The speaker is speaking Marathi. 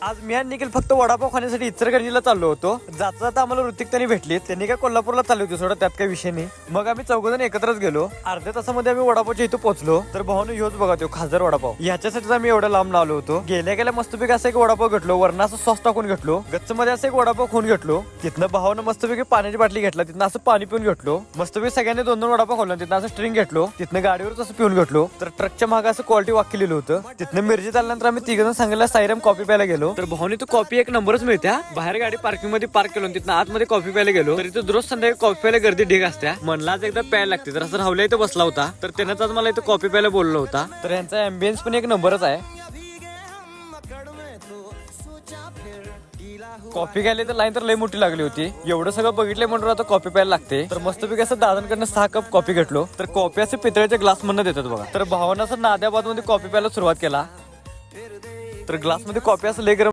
आज मी आणि निखिल फक्त वडापाव खाण्यासाठी इचलकरंजीला चाललो होतो. जाता जाता आम्हाला ऋतिक त्यांनी भेटली. त्यांनी काय कोल्हापूरला चालली होती सोडा, त्यात काही विषय नाही. मग आम्ही चौघजण एकत्रच गेलो. अर्ध्या तासामध्ये आम्ही वडापावच्या इथं पोहोचलो. तर भाऊने ह्योच बघा तो खासदार वडापाव, याच्यासाठीच आम्ही एवढं लांब आलो होतो. गेल्या गेल्या मस्तपैकी असं एक वडापाव घेतलो, वरनं असं सॉस टाकून घेतलो. गच्च मध्ये असं एक वडापाव खाऊन घेतलो. तिथनं भावानं मस्तपैकी पाण्याची बाटली घेतला, तिथनं असं पाणी पिऊन घेतलो. मस्तपैकी सगळ्यांनी 2-2 वडापाव खाल्ला. तिथनं असं स्ट्रिंग घेतलो, तिथनं गाडीवरच असं पिऊन घेतलो. तर ट्रकच्या मागे असं क्वालिटी वाक्य लिहिलं होतं. तिथनं मिरजेत आल्यानंतर आम्ही तिघजण सांगितलं सायरम कॉफी प्यायला गेलो. तर भाऊने तो कॉफी एक नंबरच मिळत्या. बाहेर गाडी पार्किंग मध्ये पार्क केलो, तिथनं आतमध्ये कॉफी प्यायला गेलो. तर इथं रोज संध्याकाळी कॉफी प्यायला गर्दी ढीग असत्या. म्हणला आज एकदा प्यायला लागते. तर असं राहुल्या इथं बसला होता, तर त्यानंच आज मला इथं कॉफी प्यायला बोललो होता. तर यांचा अँबियन्स पण एक नंबरच आहे. कॉफी घ्यायला तर लाईन तर लई मोठी लागली होती. एवढं सगळं बघितलं म्हणून आता कॉफी प्यायला लागते. तर मस्तपैकी असं दादांकडनं 6 कप कॉफी घेतलो. तर कॉफी असे पितळेच्या ग्लास मधनं देतात बघा. तर भावानं असं नाद्याबाद मध्ये कॉफी प्यायला सुरुवात केला. तर ग्लास मध्ये कॉफी असं लई गरम